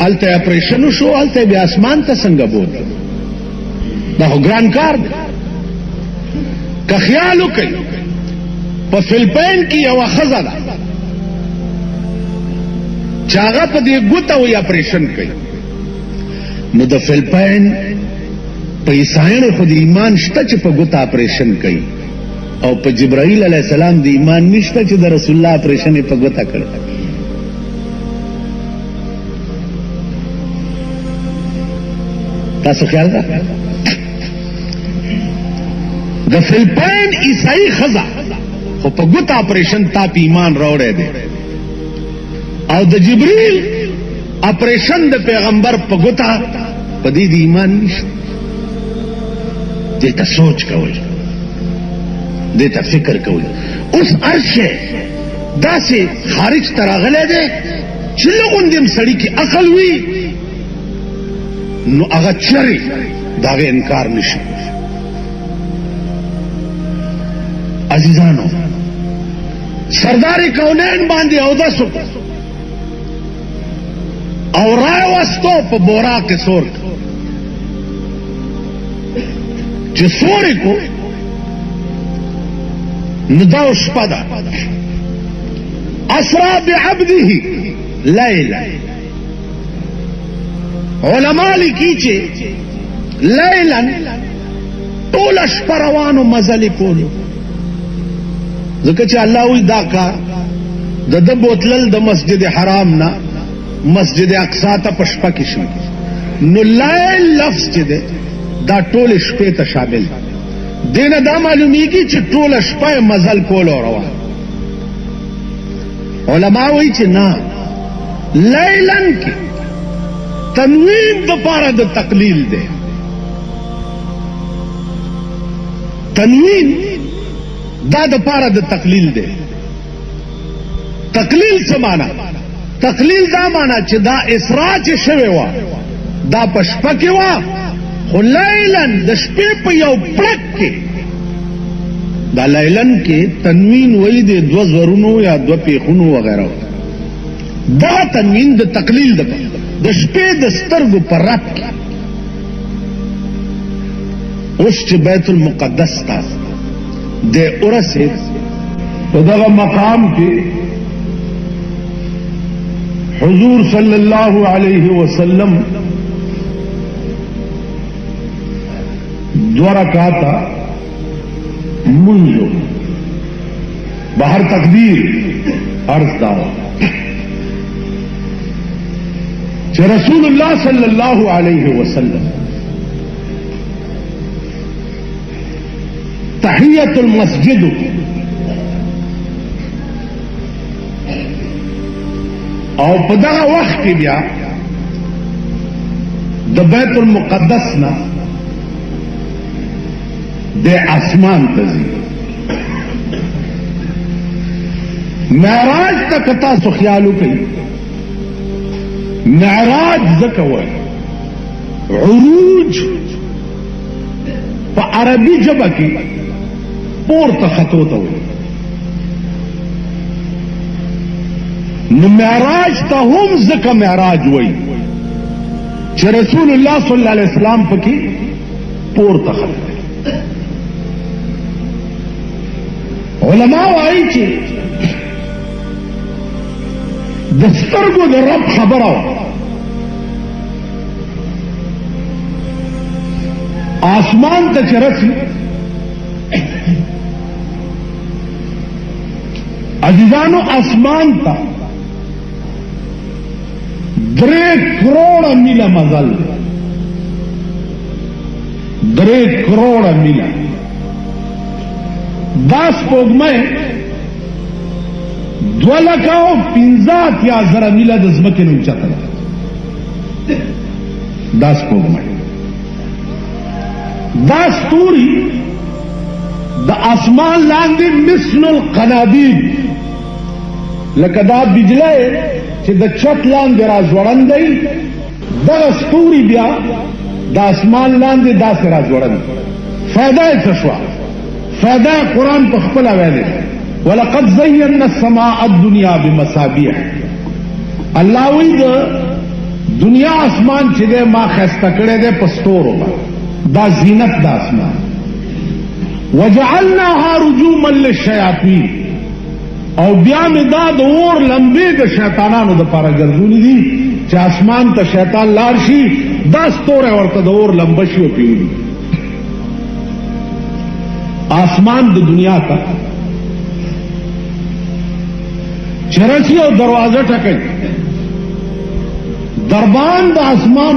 الته operation شو الته بیا اسمان ته څنګه بوت دا ګران کار دی که خیال وکړي په فلپین کې یو ښځه ده چې هغه په دې ګوته وي اپریشن کوي نو د فلپین په عیسایانو خو د ایمان شته چې په ګوته اپریشن کوي او په جبرائیل علیه السلام د ایمان نشته چې د رسول الله اپریشن یې په ګوته کړی تاسو خیال ده د فلپین عیسائی ښځه خو په ګوته اپریشن تا په ایمان راوړی دی او د جبرائیل اپریشن د پیغمبر په ګوته په دې د ایمان نشته دې ته سوچ کوئ دې ته فکر کوئ اوس هر شی داسې خارج ته راغلی دی چې لږ هم سړي کې عقل وي نو هغه چرې د هغې انکار نشي عزیزانو سردار کونین باندې اودس وکړو او راوستو په بورا کې سور چې سورې کو نو دا شپه ده اسرا بعبده لیلا علماء لیکي چې لیلا ټوله شپه روانو مزلې کولو ځکه چې الله وی دا کار د ده بوتلل د مسجد حرام نه مسجد اقصا ته په شپه کې شي نو لیل لفظ چې دی دا ټولې شپې ته شامل دې نه دا معلومیږي چې ټوله شپه یې مزل کولو روان علما وایي چې نه لیلن کې تنوین د پاره د تقلیل دی تنوین دا د پاره د تقلیل دی تقلیل څه معنا تقلیل دا معنا چې دا اسراء چې شوی وه دا په شپه کې وه خو لیلن د شپې په یو پړک کې دا لیلن کې تنوین وایي د دوه زورونو یا دوه پیخونو وغیره دا تنوین د تقلیل د شپې د سترګو په رب کې اوس چې بیت المقدس ته د ورسېد په دغه مقام کې حضور صلی الله علیه وسلم دو رکعاته منځو بهر تقدیر عرض داو چې رسول الله صلی الله علیه وسلم تحیت المسجد او په دغه وخت کې بیا د بیت المقدس نه د اسمان ته ځي معراج ته که تاسو خیال وکړئ معراج ځکه وایي عروج په عربي ژبه کې پورته ختو ته وایي نو معراج ته هم ځکه معراج وایي چې رسول الله صلی الله علیه وسلم پکې پورته ختو علماء وایي چې د سترګو د رب خبره وه آسمان ته چې رسي عزیزانو اسمان ته 3 کروڑ میله مزل 3 کروڑ میله دا سپوږمۍ 2,15,000 میله د ځمکې نه اوچته ده دا سپوږمۍ دا ستوري د اسمان لاندې مثل القنادیل لکه دا بجلی چې د چت لاندې راځوړند دی دغه ستوري بیا د اسمان لاندې داسې راځوړند فایده یې څه شوه فایده قرآن په خپله ویلی ولقد زینا السماء الدنیا بمصابیح الله وی د دنیا اسمان چې ده ما خسته کړی ده پستورو دا زینت د اسمان. وجعلناها رجوما للشیاطین، او بیا مې دا د اور لمبې د شیطانانو د پاره ګرځولې دي چې اسمان ته شیطان لار شي دا ستوره ورته د اور لمبه شي او پیولي آسمان د دنیا ته چرسی او دروازه ټکي دربان د اسمان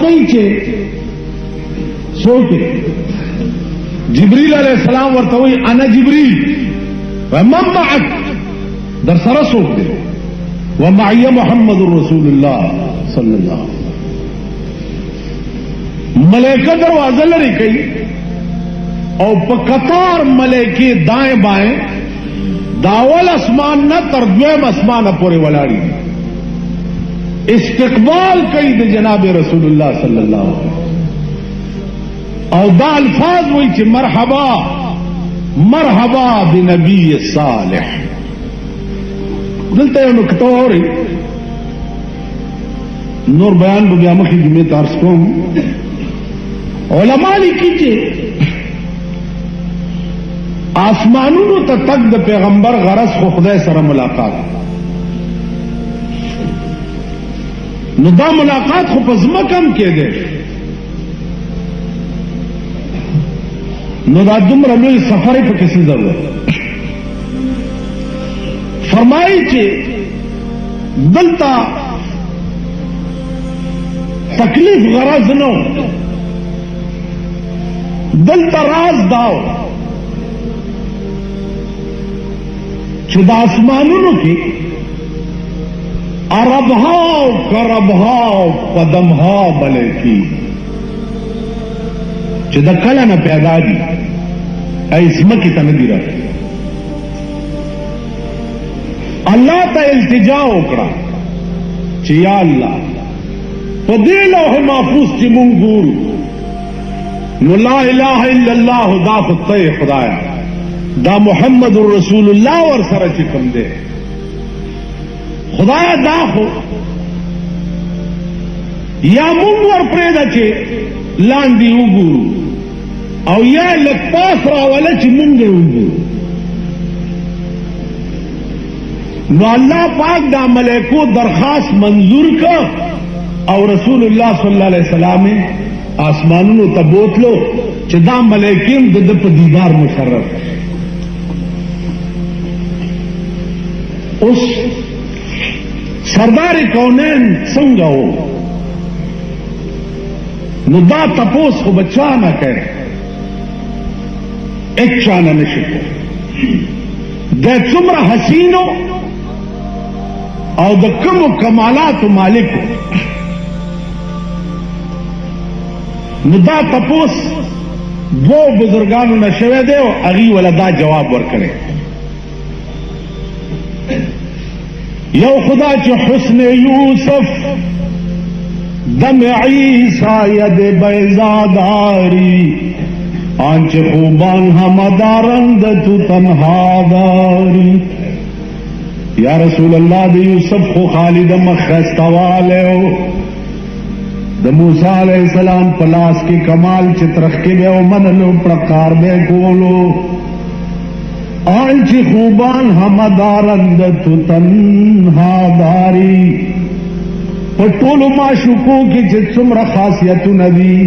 کوي چې سوچ جبريل علیہ السلام ورته وی انا جبريل ومن معك در سره سوچ دی ومعي محمد رسول الله صلی الله علیه وسلم. ملائکه دروازه لري کوي او په قطار ملائکه دائیں بائیں داول اسمان نه تر دویم اسمان پورې ولاړی استقبال کوي د جناب رسول الله صلی الله علیه وسلم. او دا الفاظ وی چې مرحبا مرحبا بنبی صالح. دلته یو نکته اوري نور بیان به بیا مخکې جمعې ته عرض کوم. علما لیکي چې آسمانونو ته تک د پیغمبر غرض خو خدای سره ملاقات، نو دا ملاقات خو په ځمکه هم کېږي، نو دا دومره لوی سفر په کیسه ضرورت. فرمایي چې دلته تکلیف غرض نو، دلته راز داو چې د اسمانونو کې عربها او کربها او قدمها بلې کی چې د کله نه پیدا دي ایسمه کې تنه دی راځي. الله ته التجا وکړه چې یا الله په دې لوح محفوظ چې مونږ ګورو نو لا اله الا الله دا خدای خدایا دا محمد رسول الله ور سره چې کوم دی خدایا دا خو یا مونږ ور پرېږده چې لاندې وګورو او یا لږ پاس راوله چې مونږ وګورو. نو الله پاک دا ملائکو درخواست منظور کا او رسول الله صلی الله علیه وسلم آسمانونو ته بوتلو چې دا ملائکین د په دیدار مشرف. اوس سردار کونین څنګه و نو دا تپوس خو بچا نه کوي، ایک چانه نشي کوي. د څومره حسینو او د کومو کمالاتو مالکو نو دا تپوس دو بزرگانو نه شوی دی او هغې ولا دا جواب ورکړی. یو خدا چې حسن یوسف دم عیسی ید بیزاداری آنچه خوبان همدارند تو تنها داری. یا رسول اللہ دی یوسف خو خالد مخستواله او د موسی علیہ السلام پلاس کی کمال چترخ کے بے منلو پرکار بے کولو آنچه خوبان همدارند تو تنها داری. پټولو معشوقو کې چې څومره خاصیتو ندی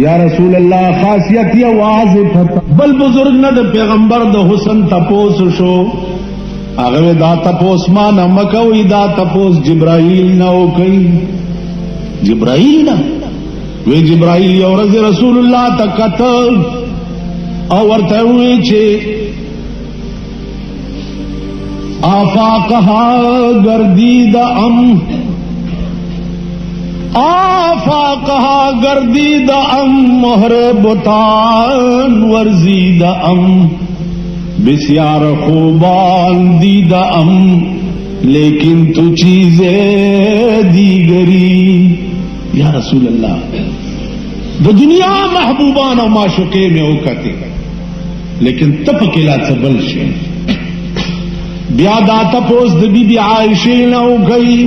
یا رسول الله خاصیت یې واضح بل بزرگ نه د پیغمبر د حسن تپوس شو هغه دا تپوس ما نه مکوي دا تپوس جبرائیل نه وکي. جبرائیل نه وی جبرائیل یو ورځ رسول الله تکتل او ورته وی چې آفاقها گردید ام آفاقها گردید ام مہر بتان ورزید ام بسیار خوبان دید ام لیکن تو چیزیں دیگری. یا رسول اللہ د دنیا محبوبان او معشوقے میں اوکتے لیکن تپکلا سبل شے بیا دا تپوس د بی بی عائشہ نہ ہو گئی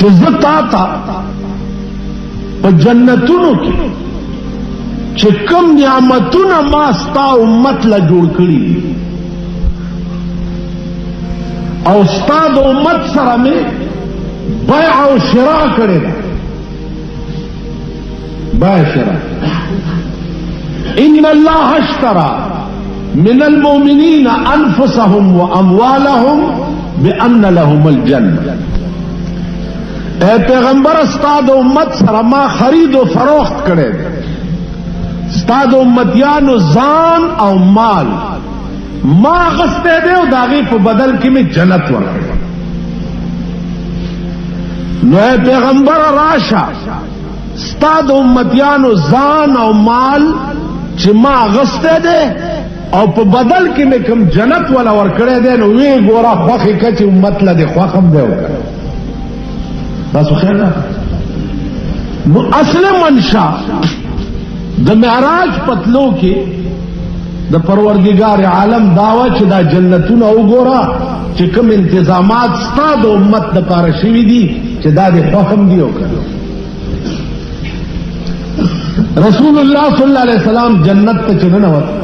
چې زه تا ته په جنتونو کې چې کوم نعمتونه ما ستا امت له جوړ کړي او ستا د امت سره مې بیع او شراء کړې ده. بیع شراء ان الله اشترى من المؤمنين انفسهم واموالهم بان لهم الجنه. اے پیغمبر استاد امت سره ما خرید و فروخت کړي ده. استاد امتیانو ځان او مال ما غسته دی او داغي په بدل کې می جنت ورکړي. نو اے پیغمبر راشه استاد امتیانو ځان او مال چې ما غسته دی او په بدل کې می کوم جنت ولا ورکړي دی نو وی ګوره خوخه کچ امت له دی خوخم دی وکړه. تاسو خیر نه نو اصل منشا د معراج پتلو کې د پروردگار عالم داوا چې دا جنتونه وګوره چې کوم انتظامات ستاسو امت د پاره شوي دي چې دا د حکم دی وکړو. رسول الله صلی الله علیه وسلم جنت ته چنه وته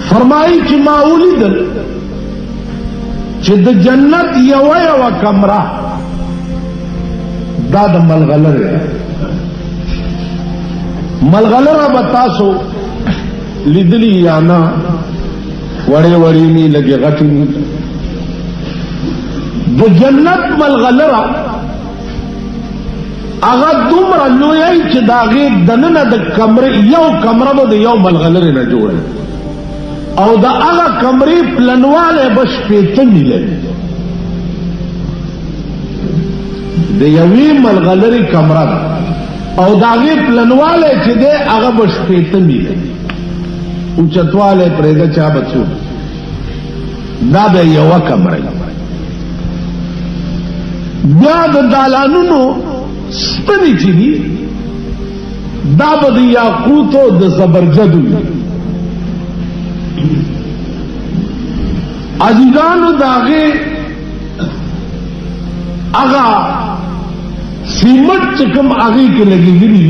فرمایي چې ما ولیدل چې د جنت یو کمره دا د ملغلره ملغلره به تاسو لیدلی یا نه وړې وړې نی لګي غټي د جنت ملغلره هغه دومره لوی چې دا غي دننه د کمرې یو کمره به د یو ملغلره نه جوړه او دا هغه کمرې پلنواله بش پیته نیله د یوې ملغلره کمره او دا غي پلنواله چې ده هغه بش پیته نیله او چتواله پرېدا چا بچو دا به یو کمره. بیا د دالانونو سپنی چې دي دا به د یاقوت او د زبرجدو عزیزانو داغه اغا سیمت چکم آگے کے لگی گری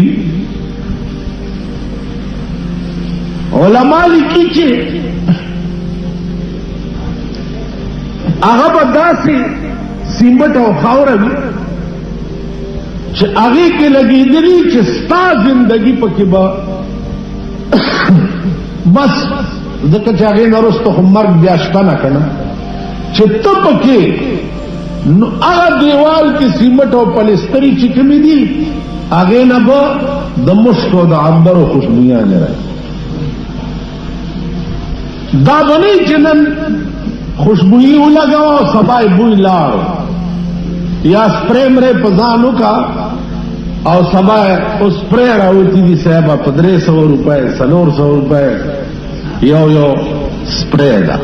علماء لکی چے آغا بدا سے سیمت او خاورمی چه آگے کے لگی گری چه ستا زندگی پکی با بس ذکر چاگے نرستو خم مرگ بیاشتا نا کنا چه تب پکی نو آغا دیوال کی سیمٹ او پلستری چکمی دی آگے نا با دا مشک و دا عبر و خوشبویان رہے دا بنی چنن خوشبوئی لگاو سبای بوئی لارو یا سپرے مرے پزانو کا او سبای او سپرے راوتی دی صحبہ 1500 روپے 400 روپے یو سپرے دا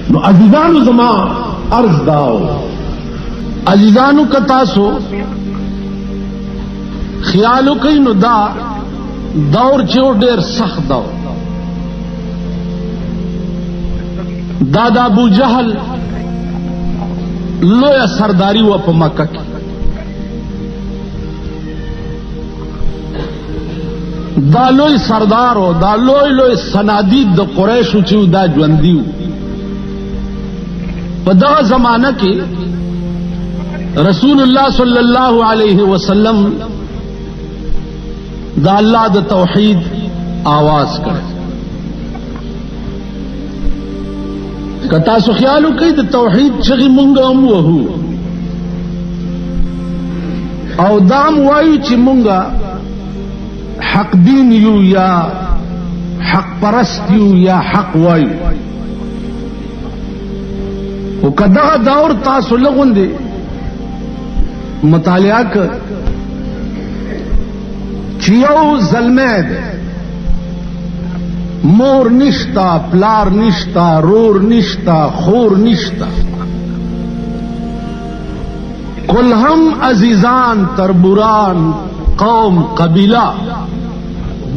نو عزیزانو زمان عرض داو عزیزانو کتاسو خیالو کئی نو دا دور چیو ډیر سخت دور دا ابو جہل لویا سرداری و پا مکہ کی دا لوی سردارو دا لوی سنادید دا قریشو چیو دا جوندیو پا دا زمانہ کی رسول اللہ صلی اللہ علیہ وسلم دا اللہ دا توحید آواز کرے کتا سو خیالو کئی دا توحید چغی منگا اموہو او دام وایو چی منگا حق دین یو یا حق پرست یو یا حق وایو او کدا دور تاسو لغن دے مطالعہ کر چیو ظلمے دے مور نشتا پلار نشتا رور نشتا خور نشتا کل ہم عزیزان تربوران قوم قبیلہ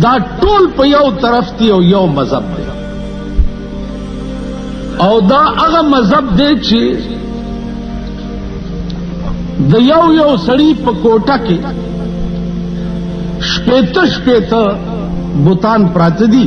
دا ټول په یو طرف دی او یو مذہب دی او دا هغه مذہب دی چې د یو یو سړی په کوټه کې شپېته شپېته بوتان پراته دي